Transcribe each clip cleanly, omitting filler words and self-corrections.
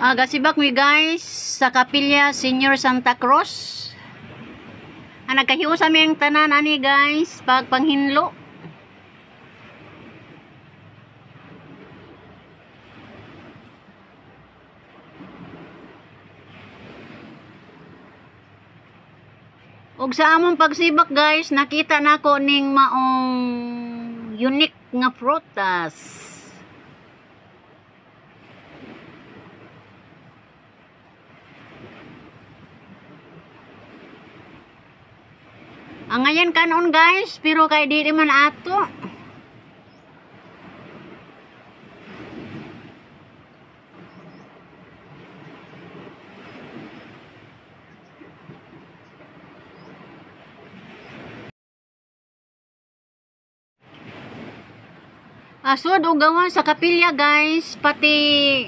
Gasibak mi guys sa Kapilya Senior Santa Cruz. Nagkahiyo sa aming tanan ani guys pag panghinlo. Ug sa among pagsibak guys, nakita nako ning maong unique nga prutas. Ang ngayon kanon guys, pero kay di man ato. Asod o gawa sa Kapilya guys, pati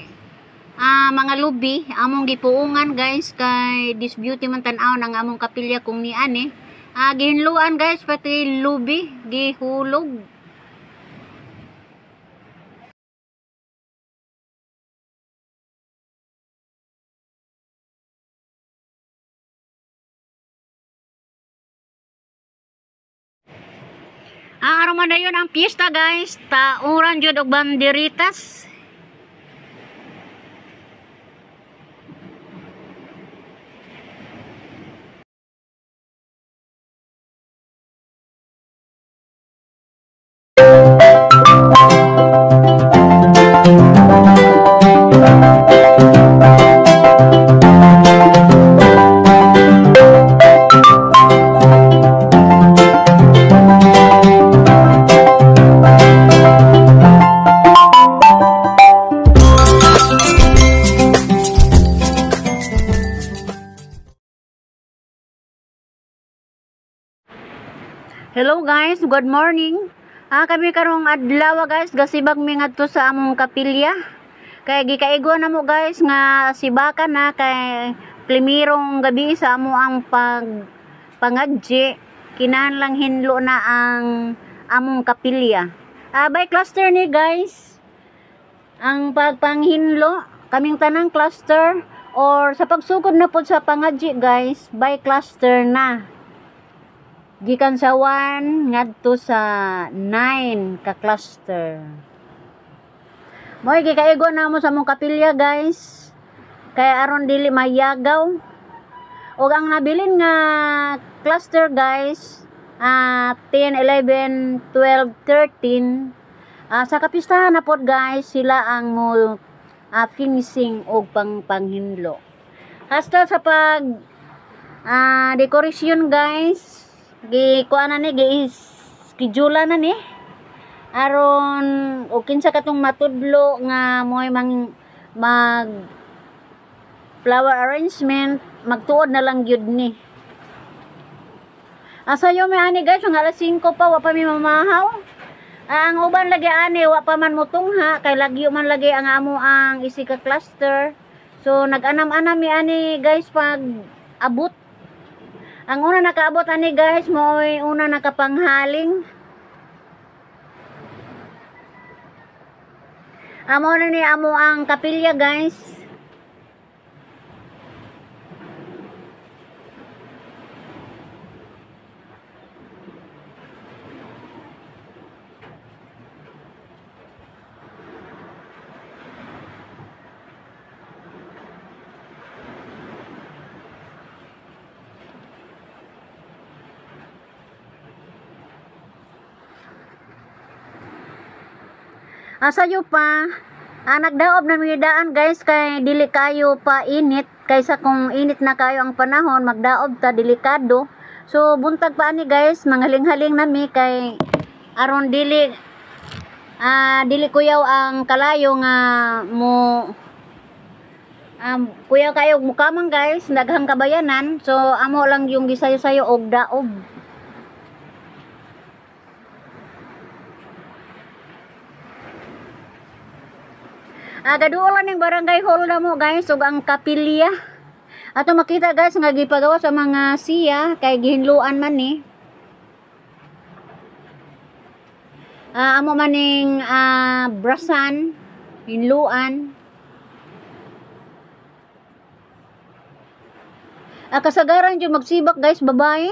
mga lubi, among gipuungan guys, kay this beauty man tan-aw ng among Kapilya kung ni ani. Gihinluan guys, pati lubi, gihulog. Araw man dayon ang piyesta guys, tauran jud og banderitas. Hello guys, good morning. Kami karong adlaw guys, gasibag mi ngadto sa among Kapilya. Kay gikaigwa na mo guys nga sibakan na kay plimirong gabi sa amo ang pangadji. Kinahanglang hinlo na ang among Kapilya. By cluster ni guys. Ang pagpanghinlo, kaming tanang cluster or sa pagsugod na pod sa pangadji guys, by cluster na. Gikan sa 1 ngadto sa 9 ka cluster. Moy gikaigo na mo sa mong Kapilya guys. Kay aron dili mayagaw. Ug ang nabilin nga cluster guys, 10, 11, 12, 13. Sa kapistahan na pod guys, sila ang mo finishing og panghinlo. Hasta sa pag dekorasyon guys, kuha na ni, schedule na ni aron o kinsa katong matudlo nga mo'y mag flower arrangement, magtuod na lang gyud ni. Asayo may ani guys, ang alas 5 pa wa pa mi mamahaw. Ang uban lagi ani wa pa man mutungha kay lagyo man lagi ang amo ang isika cluster. So nag-anam-anam mi ani guys pag abot. Ang una nakaabot ani guys, mo una nakapanghaling. Amo na ni amo ang Kapilya guys. Asayo pa, nagdaob na mi daan guys kay dili kayo pa init, kaysa kung init na kayo ang panahon magdaob ta delikado. So buntag pa ani guys, nanghaling-haling nami kay aron dili kuyaw ang kalayo nga mo kuyaw kayo mukamang guys, daghang kabayanan. So amo lang yung gisayo-sayo og daob. Gaduolan ning barangay hall na mo guys ug ang Kapilya. Ato makita guys nga gipagawa sa mga siya kay gihinluan man ni. amo maning brasan, hinluan. Kasagaran jud magsibak guys babae.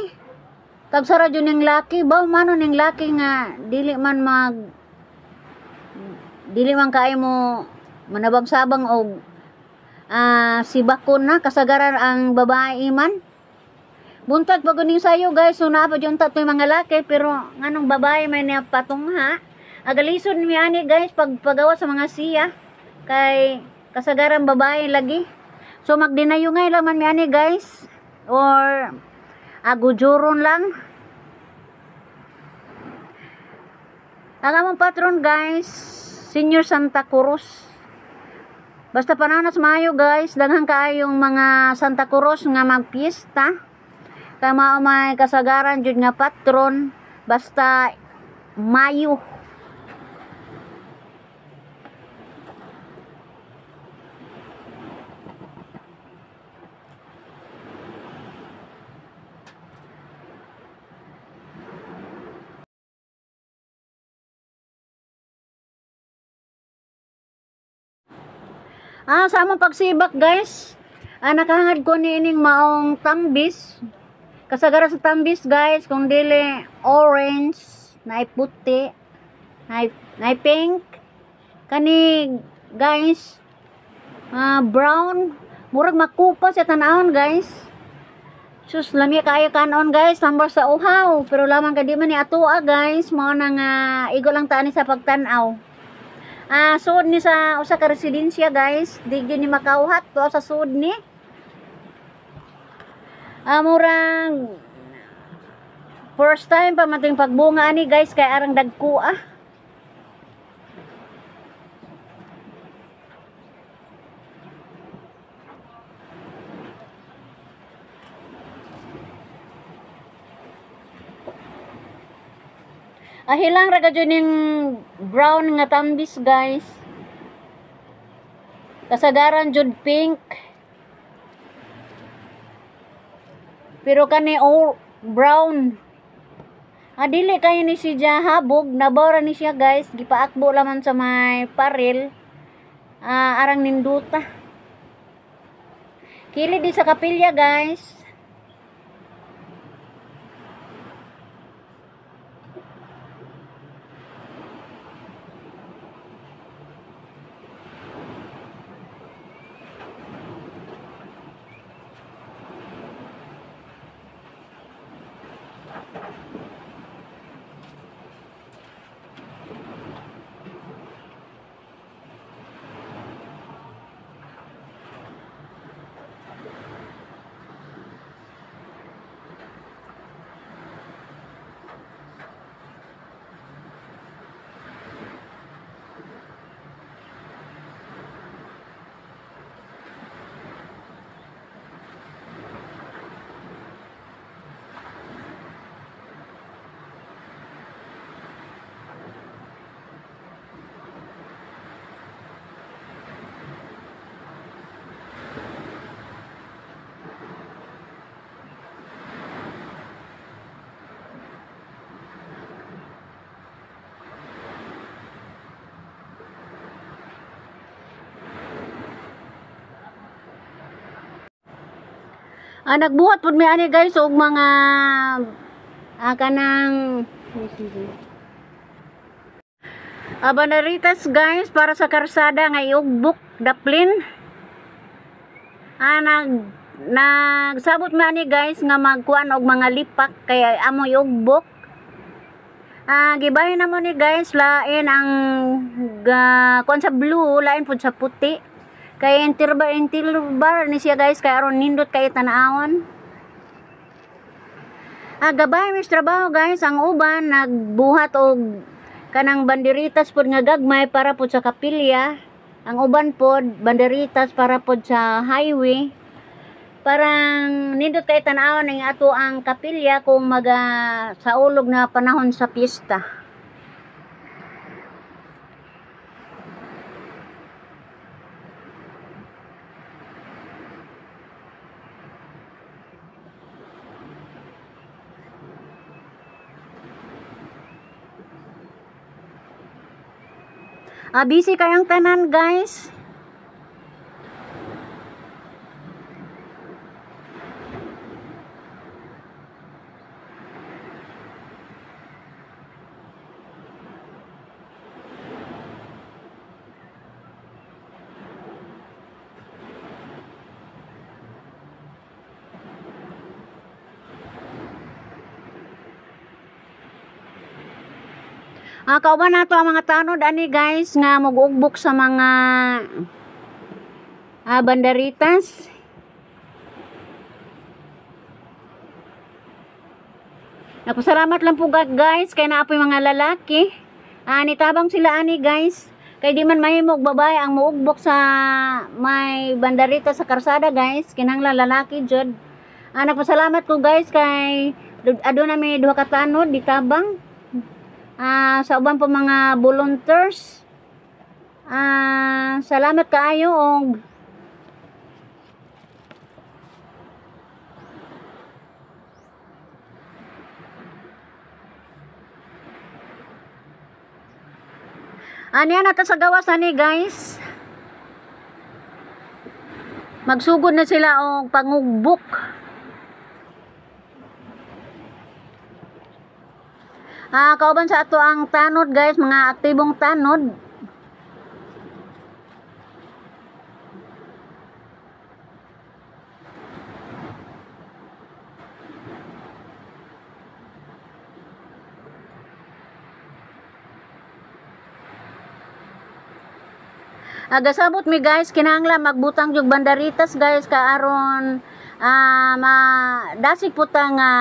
Tagsara jud ning laki ba mano ning laki nga dili man kay mo manabang-sabang og sibakon na kasagaran ang babae man. Buntag pag uning sayo guys, so naa pa jud tatoy mga laki pero nganong babae may napatungha. Agalison mi ani guys pagpagawa sa mga siya kay kasagaran babae lagi. So magdinayungay lang man mi ani guys or agujuron lang. Ang among patron guys, Senior Santa Cruz. Basta pananas maayo guys, daghang kaayong mga Santa Cruz nga magpiesta. Kay mao may kasagaran jud nga patron basta Mayo. Sa among pagsibak guys, nakahangad ko ni ining maong tambis. Kasagaran sa tambis guys, kung dili orange, na puti, na pink, kani guys, brown, murag makupa sa tanahon guys. Sus, lami kayo kanon guys, tambal sa uhaw, pero lamang ka di man ni atua guys, mao nang igo lang tani sa pagtanaw. Suod ni sa usa ka residensya guys, di gyud ni makauhat to sa suod ni. Murang first time pa mating pagbunga ani guys kay arang dagko hilang raga dyan yung brown nga tambis guys. Kasagaran jud pink. Pero kani brown. Dili kayo ni siya habog. Nabawra ni siya guys. Gipaakbo laman sa may paril. Arang ninduta. Kili di sa kapilya guys. Nagbuhat pud mi ani guys og mga kanang baneritas guys para sa karsada nga iugbok daplin. Nagsabot mi ani guys nga magkuan og mga lipak kay amo iugbok. Gibahin na mo ni guys lain ang kuan sa blue, lain pud sa puti. Kaya interbar ni siya guys, kaya aron nindot kay tanawon. Gabay mis trabaho guys, ang uban nagbuhat og kanang banderitas pod nga gagmay para pod sa kapilya. Ang uban pod banderitas para pod sa highway. Parang nindot kay tanawon ng ato ang kapilya kung sa ulog na panahon sa piyesta. Busy kayang tanan guys. Kauban nato ang mga tanod ani guys nga mag-ugbok sa mga banderitas. Napasalamat lang po guys kay naapoy mga lalaki. Nitabang sila ani guys. Kay di man mahimog babae ang muugbok sa may bandarita sa karsada guys. Kinahanglan lalaki jud. Nagpasalamat ko guys kay aduna mi duha ka tanod ditabang. Sa uban po mga volunteers. Salamat kaayo og aniya na ta sa gawas ani guys. Magsugod na sila og pangugbok. Kauban sa ato ang tanod guys, mga aktibong tanod. Agasabot mi guys, kinahanglan magbutang jug banderitas guys kaaron madasig po ta nga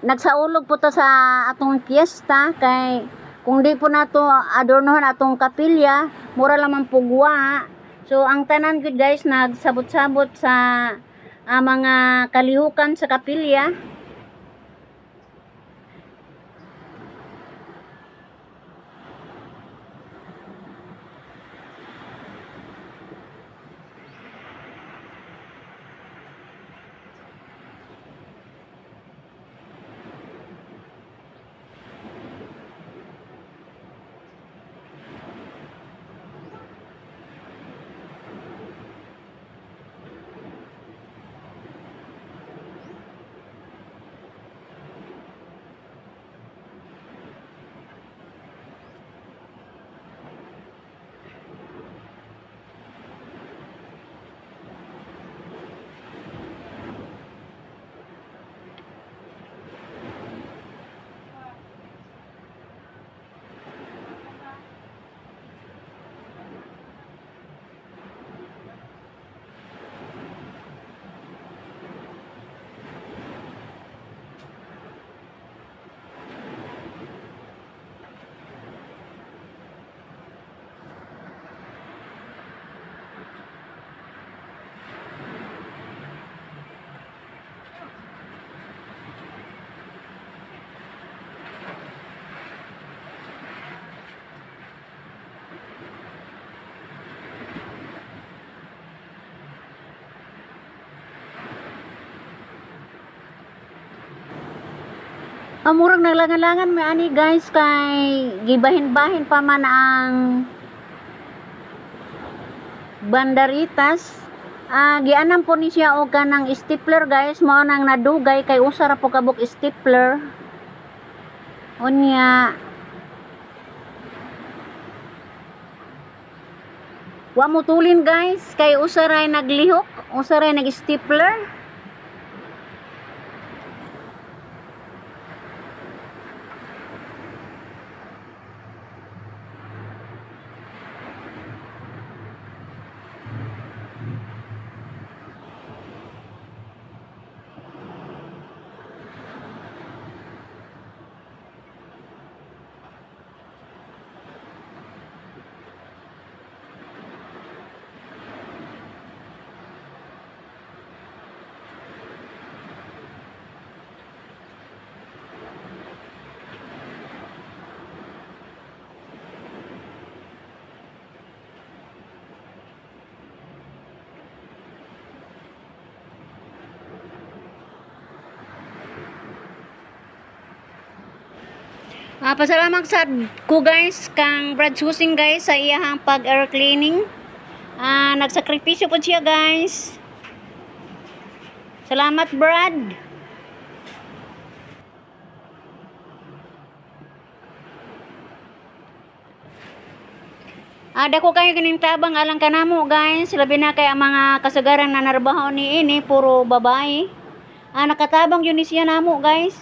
nagsaulog po ta sa atong piyesta kay kung di po nato adornohan atong kapilya mura lamang pugwa. So ang tanan gud guys nagsabot-sabot sa mga kalihukan sa kapilya. Murag naglangan-langan may ani guys kay gibahin-bahin pa man ang banderitas. Gianam po ni siya og kanang stapler guys, mao nang nadugay kay usa ra po kabuk stapler. Unya wa mo tulin guys kay usa ra naglihok, usa ra nag-stapler. Pasalamat sa ko guys kang Brad Susing guys sa iyahang pag air cleaning. Nagsakripisyo po siya guys. Salamat Brad. Dako kayo kining tabang alang kanamo guys, labi na kay ang mga kasagaran na narbaho ni ini puro babae. Nakatabang yun ni siya namo guys.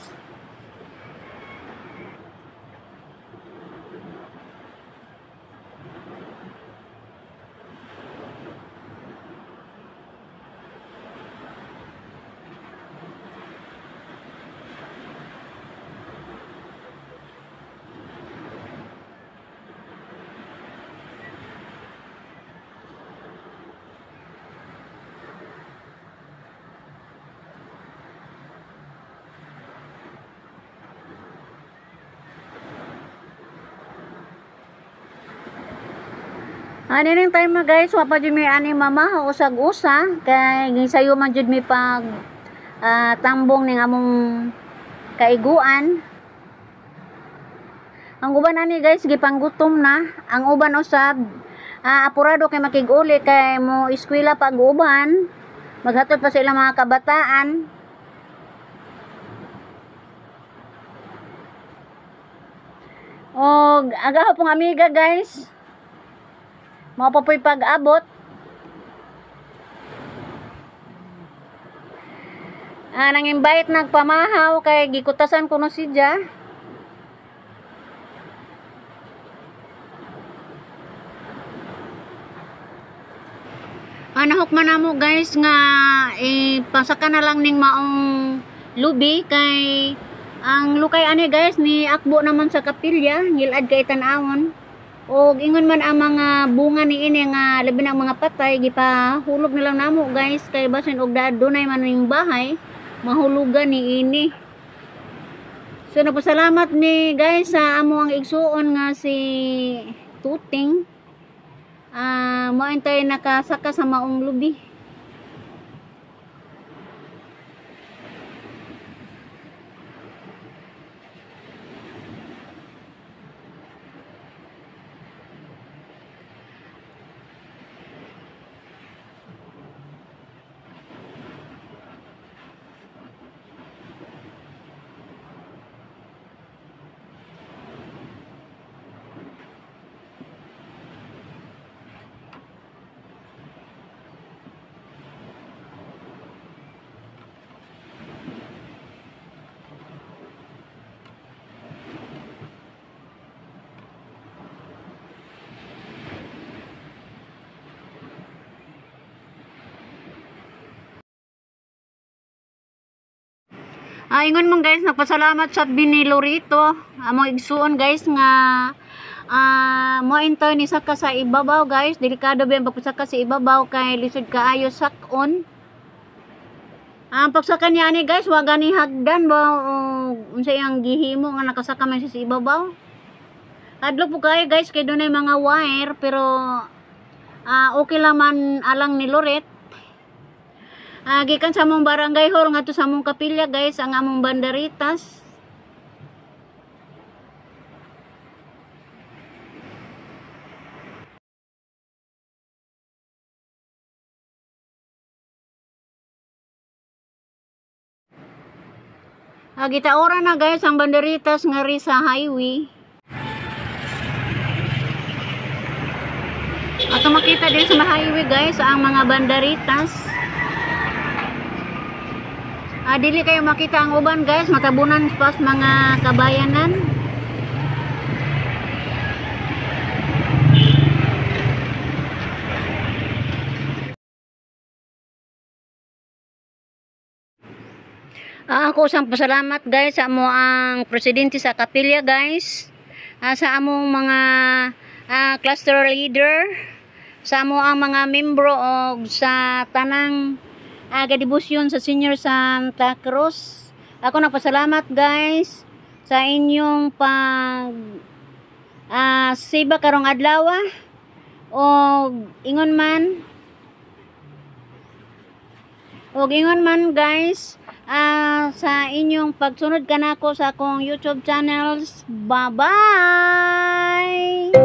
Ano nang time na guys, wapa jud mi ani mama usag-usa kay gisayo man jud mi pag tambong ning among kaiguan. Ang uban ani guys gipanggutom na, ang uban usab apurado kay makig-uli kay mo eskwela pa ang uban. Maghatod pa sa ilang mga kabataan. Og agaw pong amiga guys. Mao pa po'y pag-abot. Nang invite nagpamahaw kay gikutasan ko no siya. Nahukman na mo guys nga pasaka na lang ning maong lubi kay ang lukay ani guys ni akbo naman sa kapilya ngilad kay tan-awon. Og ingon man ang mga bunga ni ini nga labi na mga patay gipahulog na lang namo guys kay basin og dunay man ning bahay mahulugan ni ini. So nagpasalamat ni guys sa amo ang igsuon nga si Tuting. Mo antay nakasaka sa maong lubi. Ingon man guys, nagpasalamat sa binilorito. Amo igsuon guys nga mo entoy ni saka sa ibabaw guys. Delikado ba ang pagpasaka sa ibabaw kay lisod kaayo sakon. Ang pagsaka niya ni guys, wa gani hagdan ba unsay ang gihimo nga nakasaka man siya sa ibabaw. Adlo po kayo guys kay dunay mga wire pero okay lang man alang ni Loret. Gikan sa among barangay hall ngadto sa among kapilya guys ang among banderitas. Gitaora na guys ang banderitas nga ri sa highway. Ato makita din sa highway guys ang mga banderitas. Dili kayo makita ang uban guys, matabunan pas mga kabayanan. Ako sang pasalamat guys sa amo ang presidente sa kapilya guys, sa among mga cluster leader, sa amo ang mga membro og sa tanang kadibusyon sa Senior Santa Cruz. Ako nagpasalamat guys sa inyong pag siba karong adlaw og ingon man guys sa inyong pagsunod kanako sa akong YouTube channels. Bye bye.